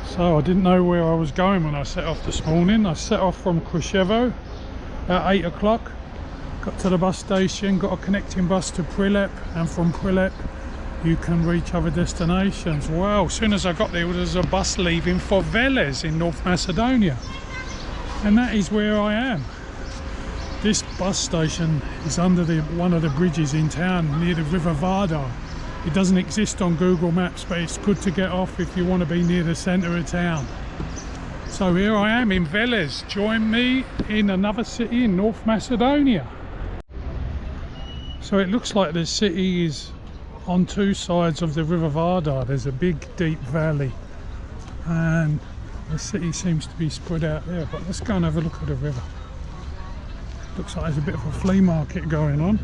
So I didn't know where I was going when I set off this morning. I set off from Krushevo at 8 o'clock. Got to the bus station, got a connecting bus to Prilep, and from Prilep you can reach other destinations. Well, as soon as I got there was a bus leaving for Veles in North Macedonia, and that is where I am. This bus station is under one of the bridges in town near the River Vadar. It doesn't exist on Google Maps, but it's good to get off if you want to be near the centre of town. So here I am in Veles. Join me in another city in North Macedonia. So it looks like the city is on two sides of the River Vadar. There's a big deep valley and the city seems to be spread out there, but let's go and have a look at the river. Looks like there's a bit of a flea market going on.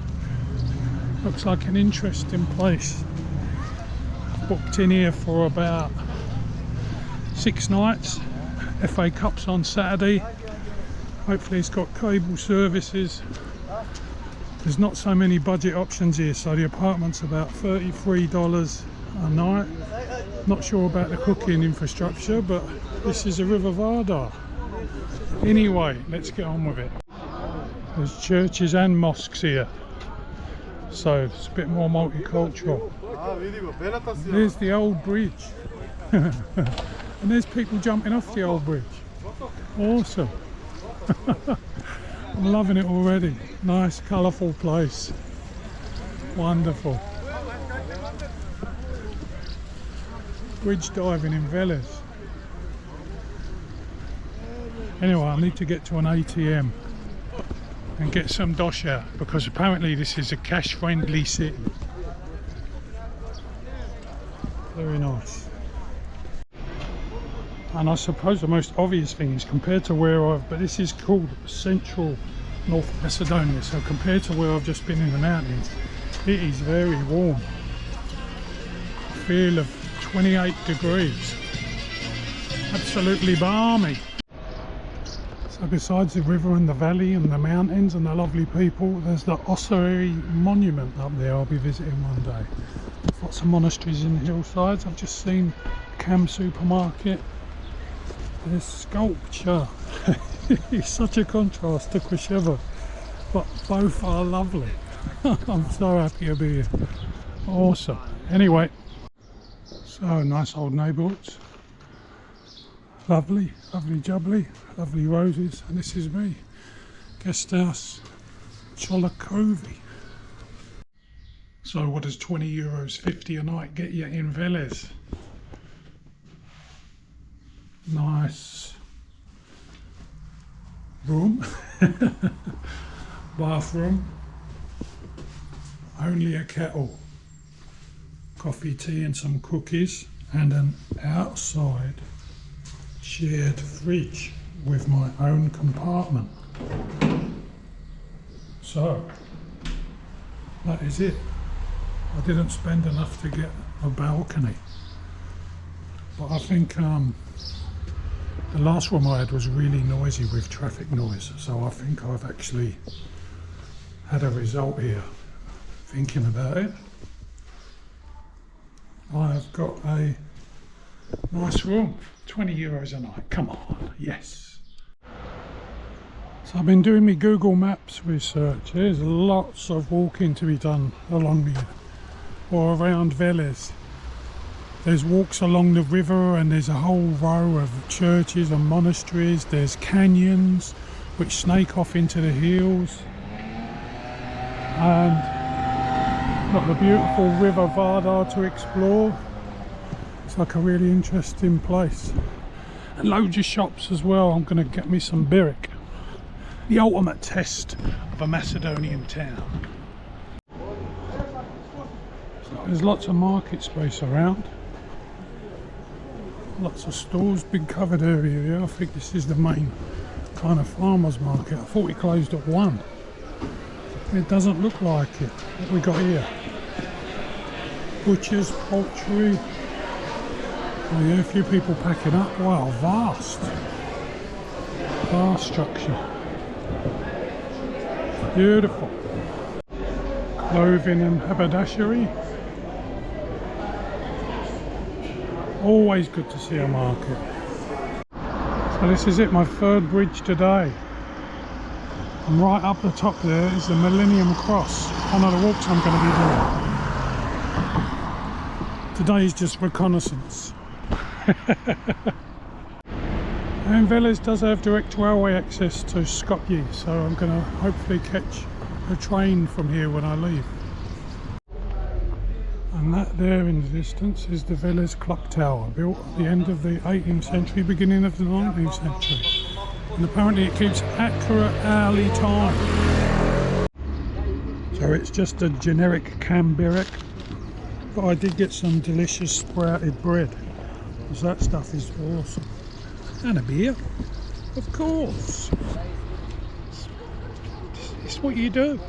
Looks like an interesting place. Booked in here for about 6 nights. FA Cup's on Saturday. Hopefully it's got cable services. There's not so many budget options here, so the apartment's about $33 a night. Not sure about the cooking infrastructure, but this is a River Vadar. Anyway, let's get on with it. There's churches and mosques here, so it's a bit more multicultural. There's the old bridge. And there's people jumping off the old bridge. Awesome. I'm loving it already. Nice, colourful place. Wonderful. Bridge diving in Veles. Anyway, I need to get to an ATM and get some dosh out, because apparently this is a cash friendly city. Very nice. And I suppose the most obvious thing is, compared to but this is called Central North Macedonia, so compared to where I've just been in the mountains, it is very warm. A feel of 28 degrees. Absolutely balmy. So besides the river and the valley and the mountains and the lovely people, there's the Ossuary Monument up there I'll be visiting one day. Lots of monasteries in the hillsides. I've just seen a Cam supermarket. There's Skopje. It's such a contrast to Krushevo, but both are lovely. I'm so happy to be here. Awesome. Anyway, so nice old neighbourhoods. Lovely, lovely jubbly, lovely roses, and this is me. Guest house, Cholakovi. So what does €20.50 a night get you in Veles? Nice room, bathroom, only a kettle, coffee, tea and some cookies, and an outside shared fridge with my own compartment. So that is it. I didn't spend enough to get a balcony, but I think the last room I had was really noisy with traffic noise, so I think I've actually had a result here. Thinking about it, I've got a nice room, €20 a night. Come on, yes. So I've been doing my Google Maps research. There's lots of walking to be done along the or around Veles. There's walks along the river, and there's a whole row of churches and monasteries. There's canyons which snake off into the hills, and got the beautiful River Vadar to explore. It's like a really interesting place, and loads of shops as well. I'm going to get me some birek, the ultimate test of a Macedonian town. So there's lots of market space around. Lots of stores, big covered area here. I think this is the main kind of farmers market. I thought it closed at 1. It doesn't look like it. What we got here? Butchers, poultry. Oh yeah, a few people packing up. Wow, vast structure. Beautiful. Clothing and haberdashery. Always good to see a market. So this is it, my third bridge today. And right up the top there is the Millenium Cross, one of the walks I'm going to be doing. Today's just reconnaissance. And Veles does have direct railway access to Skopje, so I'm going to hopefully catch a train from here when I leave. And that there in the distance is the Veles clock tower, built at the end of the 18th century, beginning of the 19th century. And apparently it keeps accurate hourly time. So it's just a generic Canberra, but I did get some delicious sprouted bread, because that stuff is awesome. And a beer, of course. It's what you do.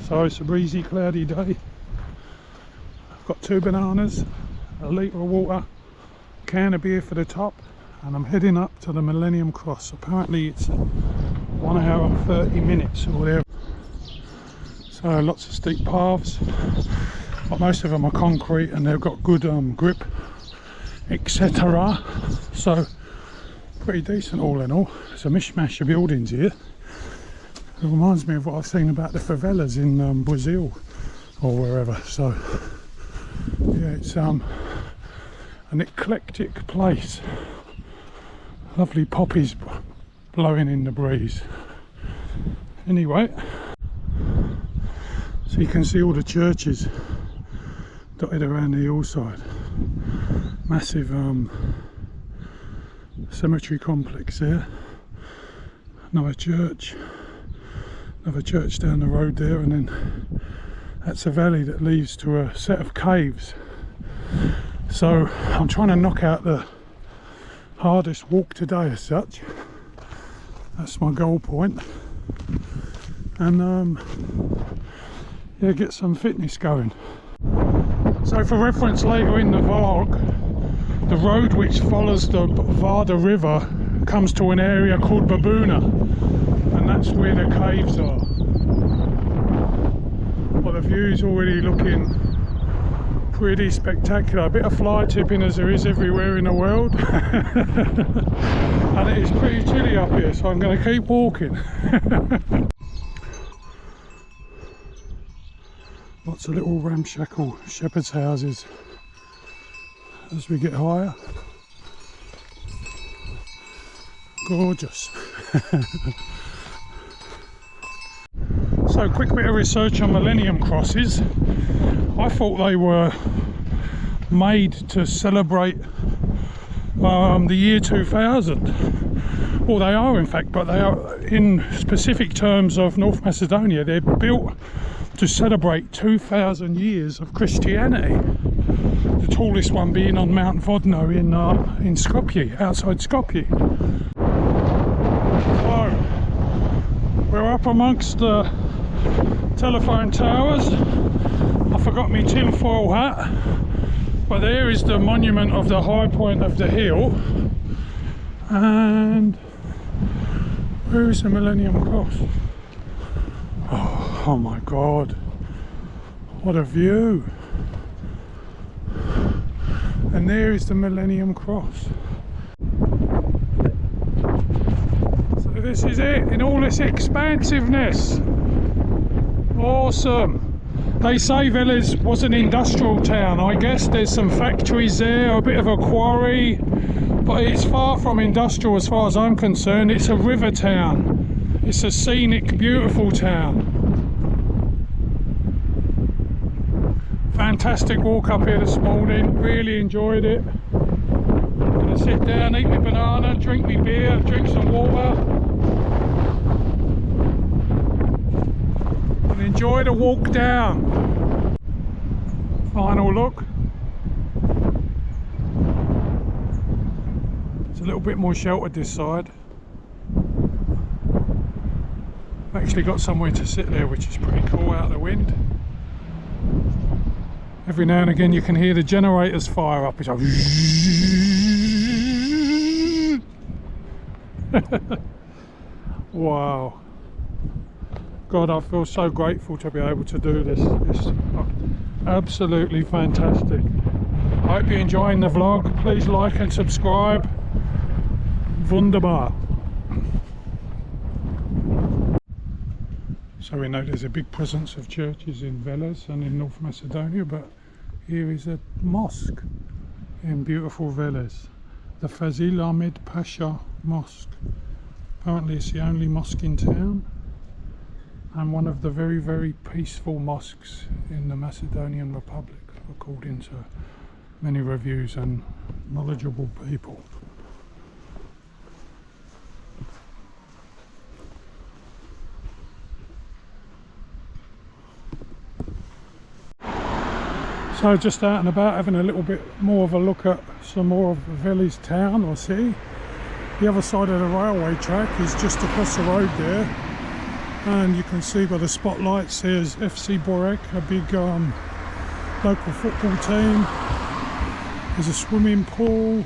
So it's a breezy, cloudy day. I've got 2 bananas, a litre of water, a can of beer for the top, and I'm heading up to the Millenium Cross. Apparently it's 1 hour 30 minutes or whatever. So lots of steep paths, but most of them are concrete and they've got good grip, etc. So pretty decent all in all. It's a mishmash of buildings here. It reminds me of what I've seen about the favelas in Brazil or wherever. So yeah, it's an eclectic place. Lovely poppies blowing in the breeze. Anyway, so you can see all the churches dotted around the hillside. Massive cemetery complex there. Another church down the road there, and then that's a valley that leads to a set of caves. So I'm trying to knock out the hardest walk today as such. That's my goal point. And yeah, get some fitness going. So for reference, later in the vlog, the road which follows the Vadar River comes to an area called Babuna, and that's where the caves are. Well, the view's already looking pretty spectacular. A bit of fly tipping as there is everywhere in the world. And it is pretty chilly up here, so I'm going to keep walking. Lots of little ramshackle shepherd's houses as we get higher. Gorgeous. So, quick bit of research on Millenium Crosses. I thought they were made to celebrate the year 2000. Well, they are in fact, but they are, in specific terms of North Macedonia, they're built to celebrate 2,000 years of Christianity. The tallest one being on Mount Vodno in Skopje, outside Skopje. So, we're up amongst the telephone towers. I forgot my tinfoil hat, but there is the monument of the high point of the hill. And where is the Millenium Cross? Oh my god, what a view. And there is the Millenium Cross. So this is it in all its expansiveness. Awesome. They say Veles was an industrial town. I guess there's some factories there, a bit of a quarry, but it's far from industrial as far as I'm concerned. It's a river town. It's a scenic, beautiful town. Fantastic walk up here this morning, really enjoyed it. Gonna sit down, eat my banana, drink my beer, drink some water, and enjoy the walk down. Final look. It's a little bit more sheltered this side. I've actually got somewhere to sit there, which is pretty cool out of the wind. Every now and again you can hear the generators fire up. It's like wow. God, I feel so grateful to be able to do this. It's absolutely fantastic. I hope you're enjoying the vlog. Please like and subscribe. Wunderbar. So we know there's a big presence of churches in Veles and in North Macedonia, but here is a mosque in beautiful Veles, the Fazil Ahmed Pasha Mosque. Apparently it's the only mosque in town and one of the very, very peaceful mosques in the Macedonian Republic, according to many reviews and knowledgeable people. So just out and about, having a little bit more of a look at some more of Veles town or city. The other side of the railway track is just across the road there, and you can see by the spotlights there's FC Borek, a big local football team. There's a swimming pool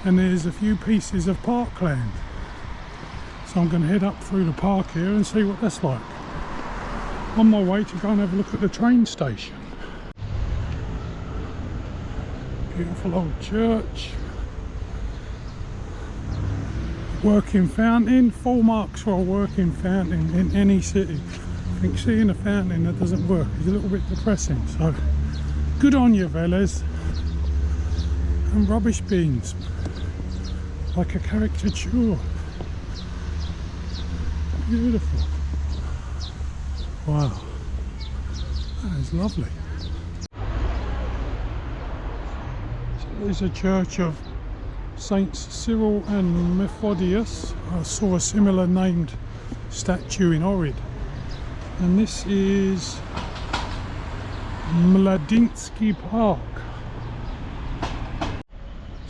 and there's a few pieces of parkland. So I'm going to head up through the park here and see what that's like. On my way to go and have a look at the train station. Beautiful old church. Working fountain. Full marks for a working fountain in any city. I think seeing a fountain that doesn't work is a little bit depressing. So good on you, Veles. And rubbish bins. Like a caricature. Beautiful. Wow. That is lovely. There's a church of Saints Cyril and Methodius. I saw a similar named statue in Ohrid. And this is Mladinsky Park.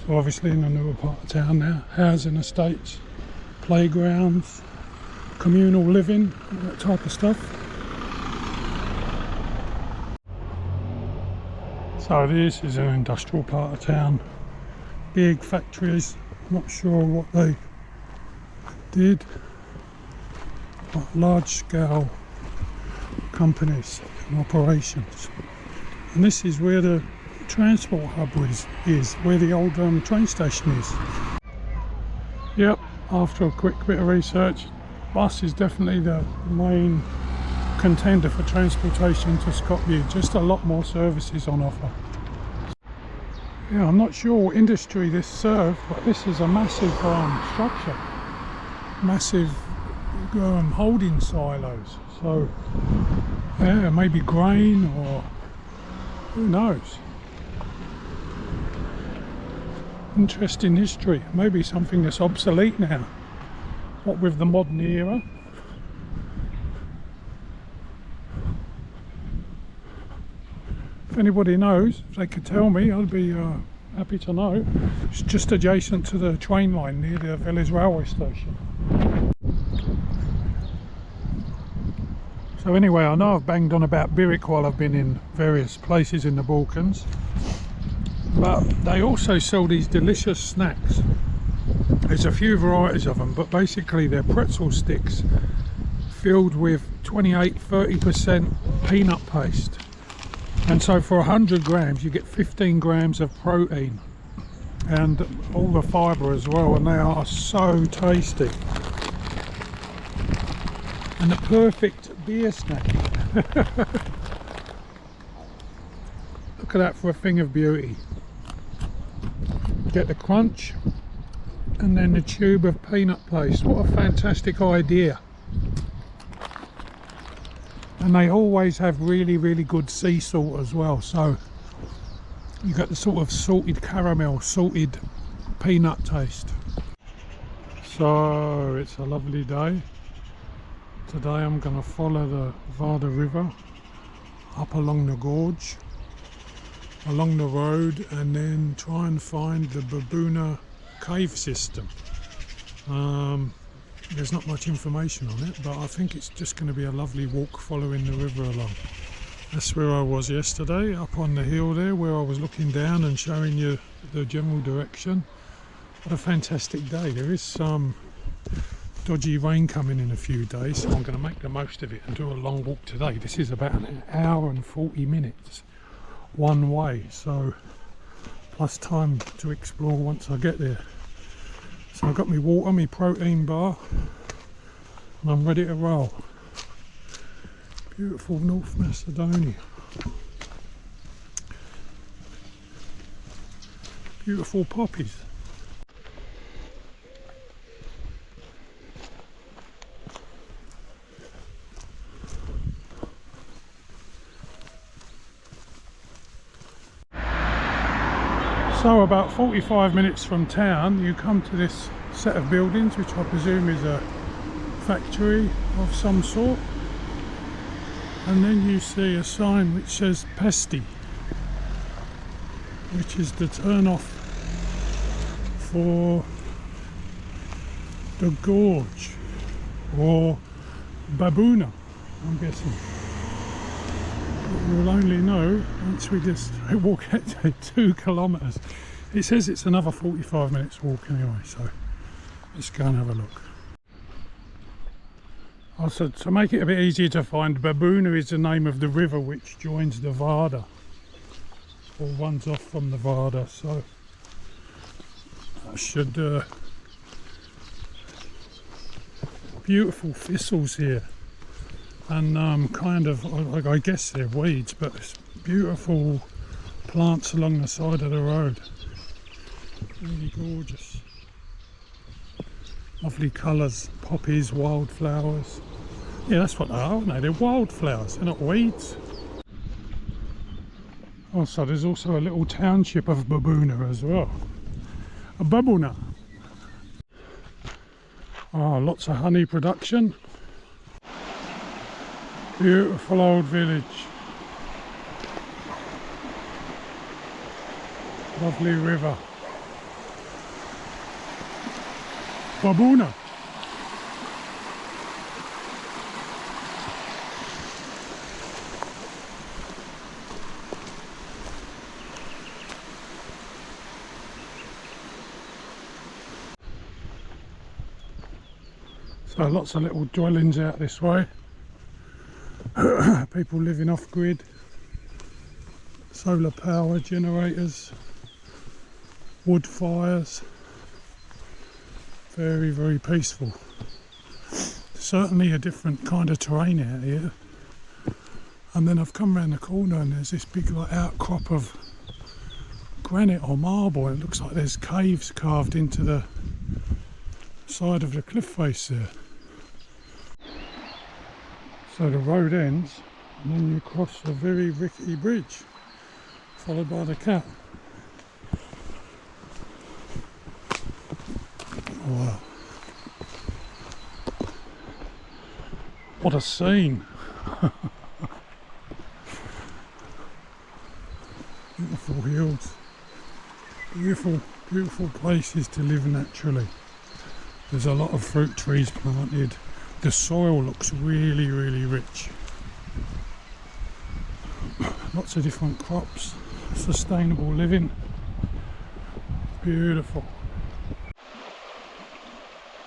So obviously in the newer part of town now, housing estates, playgrounds, communal living, that type of stuff. So this is an industrial part of town. Big factories, not sure what they did, but large scale companies and operations. And this is where the transport hub is where the old train station is. Yep, after a quick bit of research, bus is definitely the main contender for transportation to Skopje. Just a lot more services on offer. Yeah, I'm not sure what industry this served, but this is a massive structure, massive holding silos. So yeah, maybe grain or who knows. Interesting history. Maybe something that's obsolete now. What with the modern era. If anybody knows, if they could tell me, I'd be happy to know. It's just adjacent to the train line near the Veles railway station. So anyway, I know I've banged on about Birik while I've been in various places in the Balkans, but they also sell these delicious snacks. There's a few varieties of them, but basically they're pretzel sticks filled with 28-30% peanut paste. And so for 100 grams you get 15 grams of protein and all the fibre as well, and they are so tasty. And the perfect beer snack. Look at that for a thing of beauty. Get the crunch and then the tube of peanut paste. What a fantastic idea. And they always have really, really good sea salt as well. So you get the sort of salted caramel, salted peanut taste. So it's a lovely day. Today I'm going to follow the Vadar River up along the gorge, along the road, and then try and find the Babuna cave system. There's not much information on it, but I think it's just going to be a lovely walk following the river along. That's where I was yesterday, up on the hill there, where I was looking down and showing you the general direction. What a fantastic day. There is some dodgy rain coming in a few days, so I'm going to make the most of it and do a long walk today. This is about an hour and 40 minutes one way, so plus time to explore once I get there. So I've got my water, my protein bar, and I'm ready to roll. Beautiful North Macedonia. Beautiful poppies. So about 45 minutes from town you come to this set of buildings, which I presume is a factory of some sort, and then you see a sign which says Pesti, which is the turn off for the gorge, or Babuna, I'm guessing. We'll only know once we just walk out to 2 kilometres. It says it's another 45 minutes walk anyway, so let's go and have a look. Also, to make it a bit easier to find, Babuna is the name of the river which joins the Vadar, or runs off from the Vadar, so that should... beautiful thistles here. And kind of, I guess they're weeds, but it's beautiful plants along the side of the road. Really gorgeous. Lovely colours, poppies, wildflowers. Yeah, that's what they are, aren't they? They're wildflowers, they're not weeds. Also, there's also a little township of Babuna as well. A Babuna. Oh, lots of honey production. Beautiful old village. Lovely river. Babuna. So lots of little dwellings out this way. People living off grid, solar power generators, wood fires. Very, very peaceful. Certainly a different kind of terrain out here. And then I've come around the corner and there's this big like outcrop of granite or marble. It looks like there's caves carved into the side of the cliff face there. So the road ends and then you cross a very rickety bridge, followed by the cat. Wow. What a scene. Beautiful hills. Beautiful, beautiful places to live naturally. There's a lot of fruit trees planted. The soil looks really, really rich. Lots of different crops, sustainable living. Beautiful.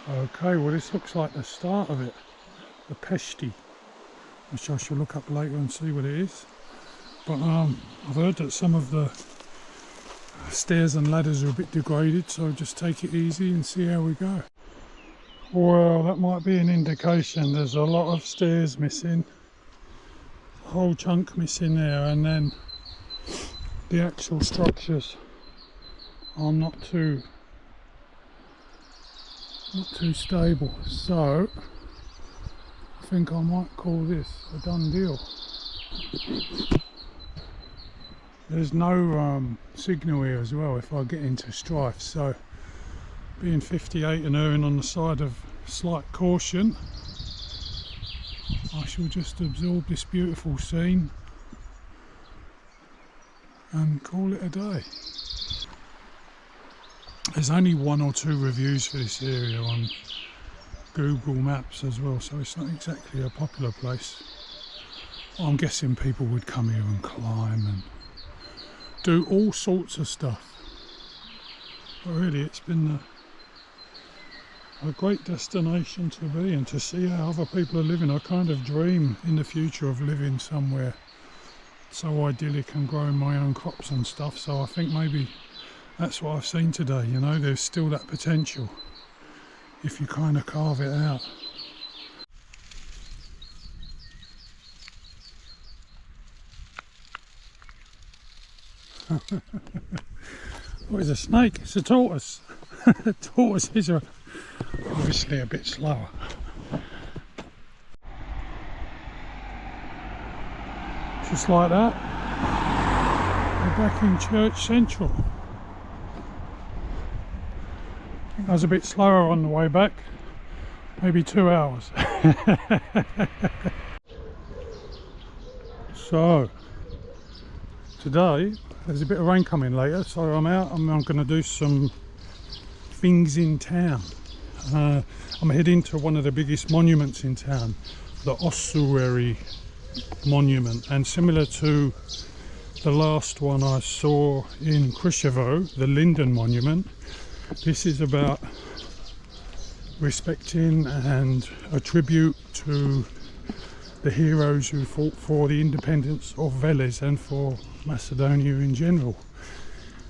Okay, well this looks like the start of it. The Pesti, which I shall look up later and see what it is. But I've heard that some of the stairs and ladders are a bit degraded, so just take it easy and see how we go. Well, that might be an indication. There's a lot of stairs missing, a whole chunk missing there, and then the actual structures are not too stable. So I think I might call this a done deal. There's no signal here as well if I get into strife, so being 58 and erring on the side of slight caution, I shall just absorb this beautiful scene and call it a day. There's only 1 or 2 reviews for this area on Google Maps as well, so it's not exactly a popular place. I'm guessing people would come here and climb and do all sorts of stuff. But really it's been a great destination to be and to see how other people are living. I kind of dream in the future of living somewhere so idyllic and growing my own crops and stuff. So I think maybe that's what I've seen today. You know, there's still that potential if you kind of carve it out. Oh, it's a snake, it's a tortoise. Tortoises are obviously a bit slower. Just like that, we're back in Church Central. I think I was a bit slower on the way back, maybe 2 hours. So, today, there's a bit of rain coming later, so I'm out and I'm going to do some things in town. I'm heading to one of the biggest monuments in town, the Ossuary Monument, and similar to the last one I saw in Krushevo, the Linden Monument, this is about respecting and a tribute to the heroes who fought for the independence of Veles and for Macedonia in general.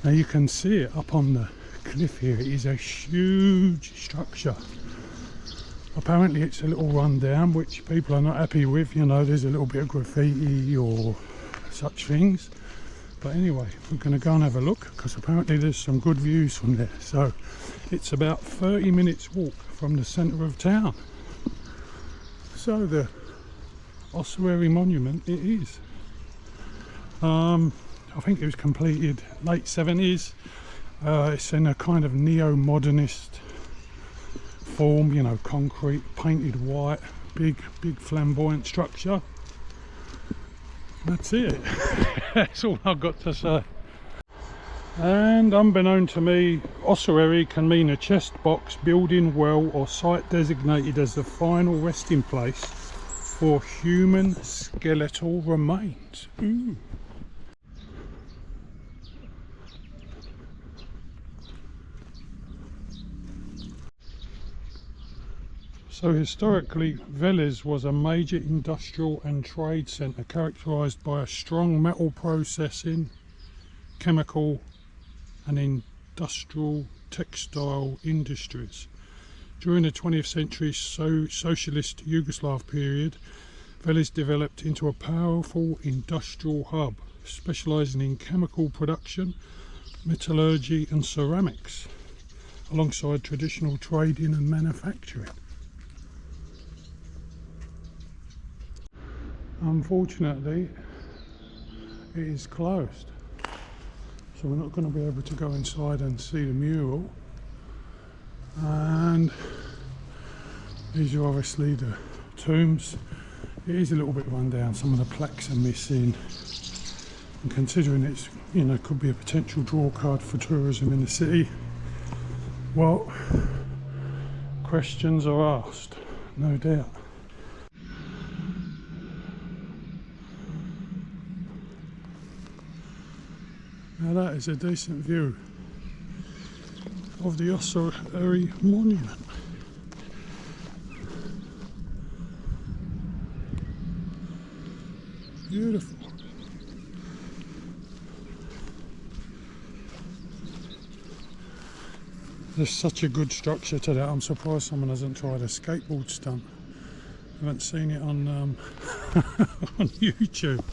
Now you can see it up on the cliff here. It is a huge structure. Apparently it's a little rundown, which people are not happy with. You know, there's a little bit of graffiti or such things. But anyway, we're going to go and have a look, because apparently there's some good views from there. So it's about 30 minutes walk from the centre of town. So the Ossuary Monument it is. I think it was completed late 70s. It's in a kind of neo-modernist form, you know, concrete, painted white, big flamboyant structure. That's it. That's all I've got to say. And unbeknown to me, ossuary can mean a chest box, building, well, or site designated as the final resting place for human skeletal remains. Ooh. So historically, Veles was a major industrial and trade centre characterised by a strong metal processing, chemical and industrial textile industries. During the 20th century socialist Yugoslav period, Veles developed into a powerful industrial hub, specialising in chemical production, metallurgy and ceramics, alongside traditional trading and manufacturing. Unfortunately, it is closed, so we're not going to be able to go inside and see the mural. And these are obviously the tombs. It is a little bit run down, some of the plaques are missing, and considering it's, you know, could be a potential draw card for tourism in the city, well, questions are asked, no doubt. Now that is a decent view of the Ossuary Monument. Beautiful. There's such a good structure to that. I'm surprised someone hasn't tried a skateboard stunt. I haven't seen it on on YouTube.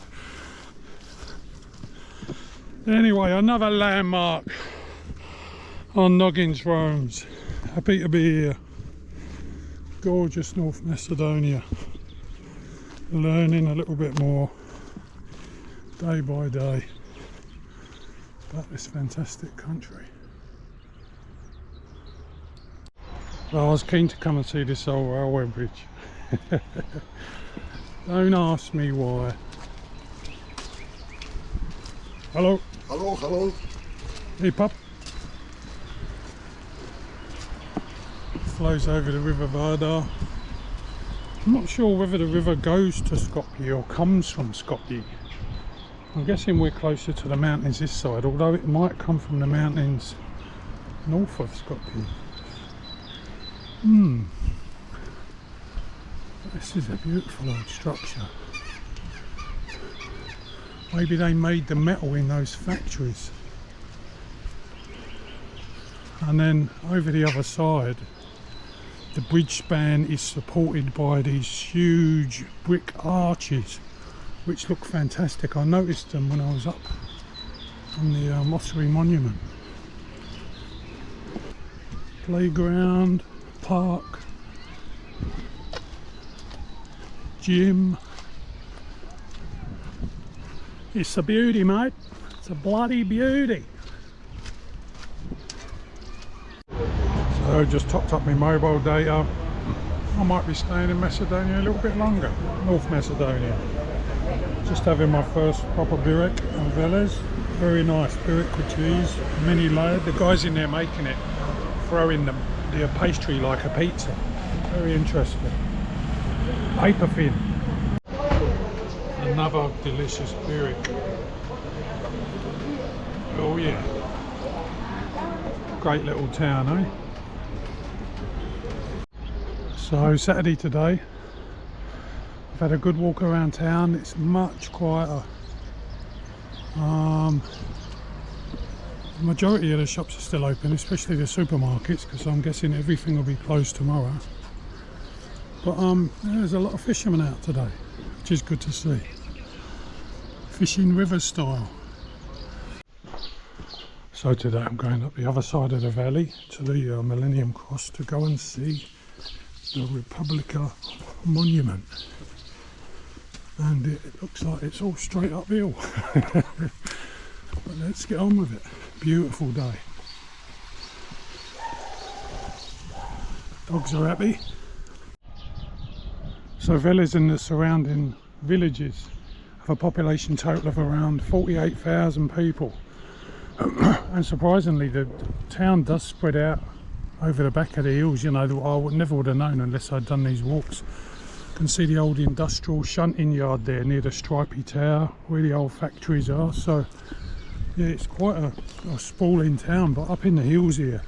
Anyway, another landmark on Noggins Roads. Happy to be here. Gorgeous North Macedonia. Learning a little bit more day by day about this fantastic country. Well, I was keen to come and see this old railway bridge. Don't ask me why. Hello. Hello, hello. Hey, pup. Flows over the River Vadar. I'm not sure whether the river goes to Skopje or comes from Skopje. I'm guessing we're closer to the mountains this side, although it might come from the mountains north of Skopje. This is a beautiful old structure. Maybe they made the metal in those factories. And then over the other side, the bridge span is supported by these huge brick arches, which look fantastic. I noticed them when I was up on the Ossuary Monument. Playground, park, gym. It's a beauty, mate. It's a bloody beauty. So just topped up my mobile data. I might be staying in Macedonia a little bit longer. North Macedonia. Just having my first proper burek on Veles. Very nice burek with cheese, mini layered. The guys in there making it, throwing the pastry like a pizza. Very interesting. Paper thin. Another delicious burek. Oh yeah. Great little town, eh? So Saturday today, I've had a good walk around town. It's much quieter. The majority of the shops are still open, especially the supermarkets, because I'm guessing everything will be closed tomorrow. But there's a lot of fishermen out today, which is good to see. Fishing river style. So today I'm going up the other side of the valley to the Millenium Cross to go and see the Republika Monument. And it looks like it's all straight uphill. But let's get on with it. Beautiful day. Dogs are happy. So Veles and the surrounding villages have a population total of around 48,000 people. And surprisingly, the town does spread out over the back of the hills. You know, I never would have known unless I'd done these walks. You can see the old industrial shunting yard there near the stripy tower where the old factories are. So yeah, it's quite a sprawling town. But up in the hills here,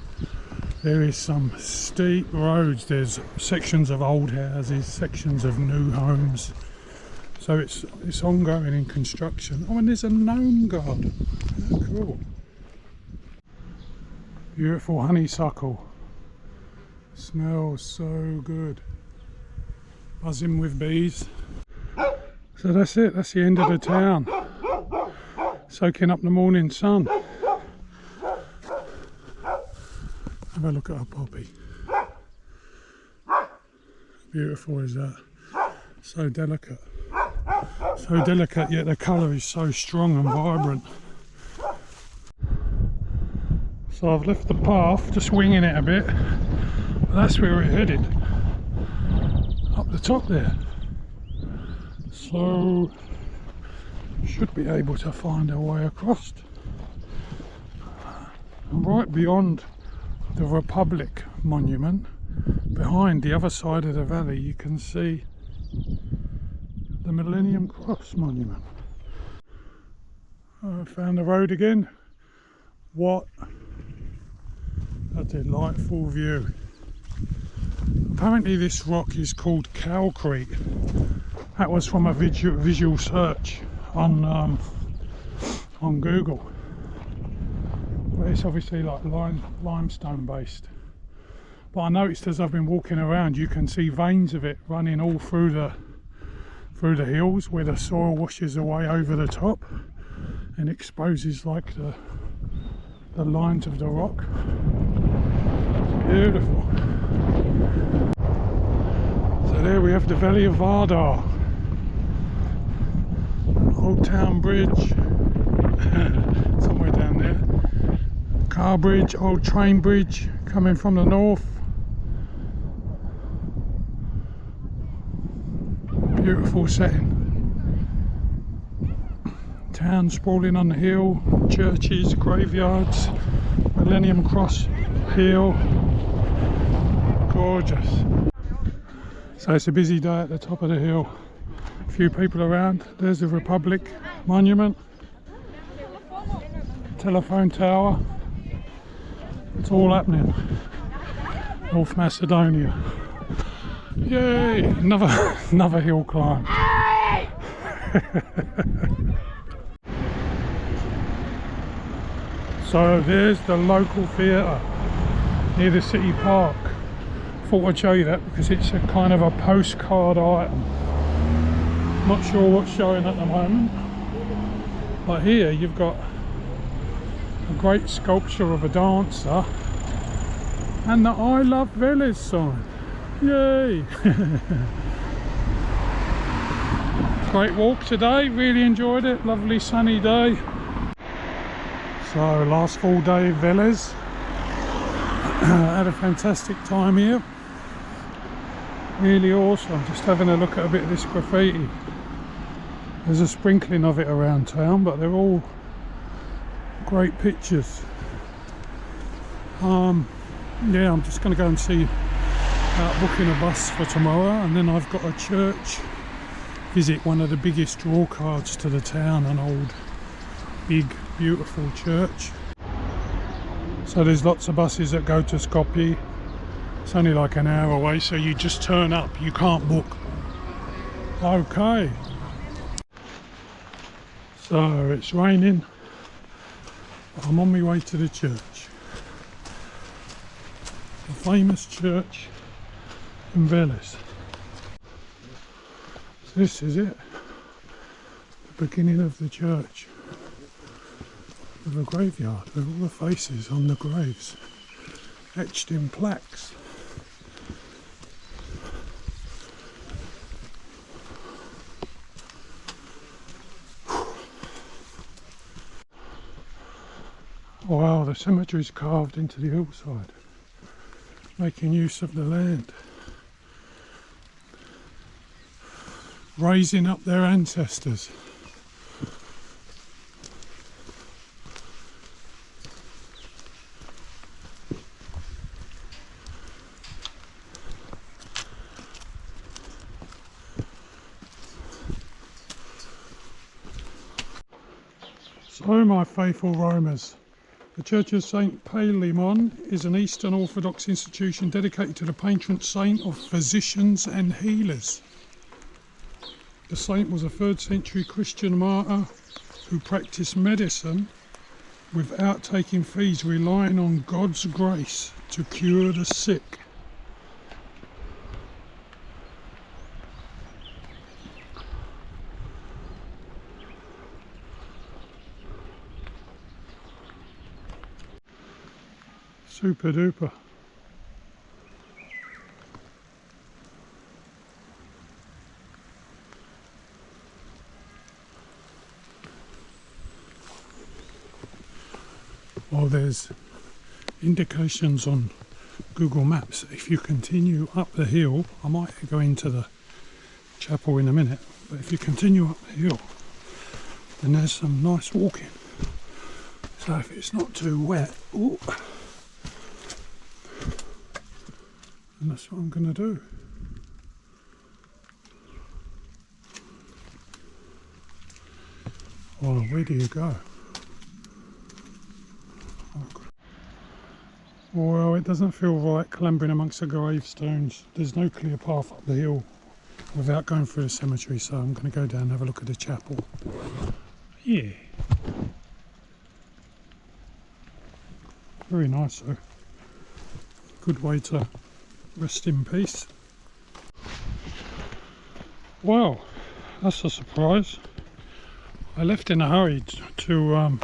there is some steep roads. There's sections of old houses, sections of new homes. So it's ongoing in construction. Oh, and there's a gnome garden. How cool. Beautiful honeysuckle. Smells so good. Buzzing with bees. So that's it, that's the end of the town. Soaking up the morning sun. Have a look at our poppy. Beautiful is that. So delicate. So delicate, yet the colour is so strong and vibrant. So I've left the path, just winging it a bit. That's where we're headed. Up the top there. So should be able to find our way across. And right beyond the Republika Monument, behind the other side of the valley, you can see the Millenium Cross Monument. I found the road again. What a delightful view. Apparently this rock is called calcrete. That was from a visual search on Google. But it's obviously like limestone based. But I noticed as I've been walking around, you can see veins of it running all through the hills where the soil washes away over the top and exposes like the lines of the rock. It's beautiful. So there we have the Valley of Vadar. Old Town Bridge, somewhere down there. Car bridge, old train bridge coming from the north. Beautiful setting. Town sprawling on the hill, churches, graveyards, Millenium Cross hill. Gorgeous. So it's a busy day at the top of the hill. A few people around. There's the Republika Monument, telephone tower. It's all happening. North Macedonia. Yay! Another hill climb. So there's the local theatre near the city park. Thought I'd show you that because it's a kind of a postcard item. Not sure what's showing at the moment, but here you've got a great sculpture of a dancer and the I love Veles sign. Yay! Great walk today, really enjoyed it, lovely sunny day. So last full day of Veles. Had a fantastic time here, really awesome. Just having a look at a bit of this graffiti. There's a sprinkling of it around town, but they're all great pictures. Yeah, I'm just going to go and see about booking a bus for tomorrow, and then I've got a church visit, one of the biggest draw cards to the town, an old big beautiful church. So there's lots of buses that go to Skopje. It's only like an hour away, so you just turn up, you can't book. Okay. So it's raining. I'm on my way to the church. The famous church in Veles. So this is it. The beginning of the church. With a graveyard with all the faces on the graves etched in plaques. Wow, the cemetery's carved into the hillside, making use of the land, raising up their ancestors. So my faithful roamers, the Church of St. Panteleimons is an Eastern Orthodox institution dedicated to the patron saint of physicians and healers. The saint was a 3rd century Christian martyr who practiced medicine without taking fees, relying on God's grace to cure the sick. Super duper. Well, there's indications on Google Maps. If you continue up the hill, I might go into the chapel in a minute, but if you continue up the hill, then there's some nice walking. So if it's not too wet, ooh, and that's what I'm going to do. Oh, where do you go? Well, it doesn't feel right clambering amongst the gravestones. There's no clear path up the hill without going through the cemetery, so I'm going to go down and have a look at the chapel. Yeah. Very nice though. Good way to rest in peace. Well, that's a surprise. I left in a hurry to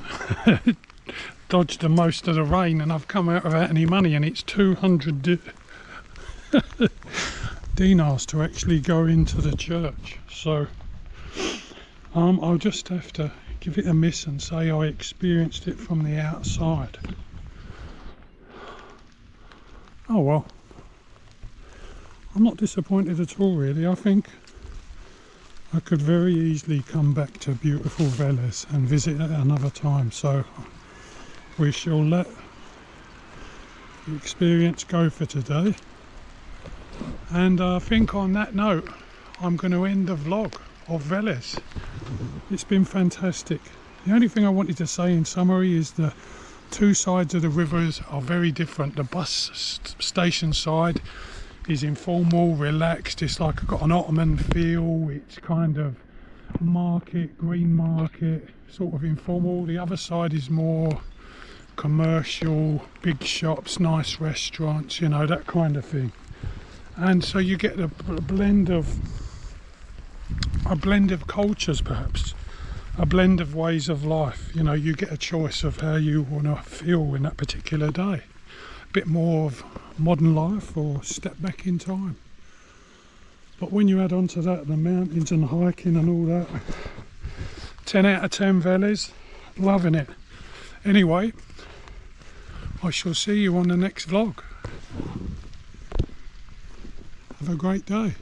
dodge the most of the rain, and I've come out without any money, and it's 200 dinars to actually go into the church. So I'll just have to give it a miss and say I experienced it from the outside. Oh well. I'm not disappointed at all really. I think I could very easily come back to beautiful Veles and visit at another time, so we shall let the experience go for today. And I think on that note I'm going to end the vlog of Veles. It's been fantastic. The only thing I wanted to say in summary is the two sides of the rivers are very different. The bus station side is informal, relaxed. It's like got an Ottoman feel. It's kind of market, green market, sort of informal. The other side is more commercial, big shops, nice restaurants, you know, that kind of thing. And so you get a blend of cultures, perhaps a blend of ways of life. You know, you get a choice of how you want to feel in that particular day. A bit more of modern life or step back in time. But when you add on to that the mountains and hiking and all that, 10 out of 10 Veles, loving it. Anyway, I shall see you on the next vlog. Have a great day.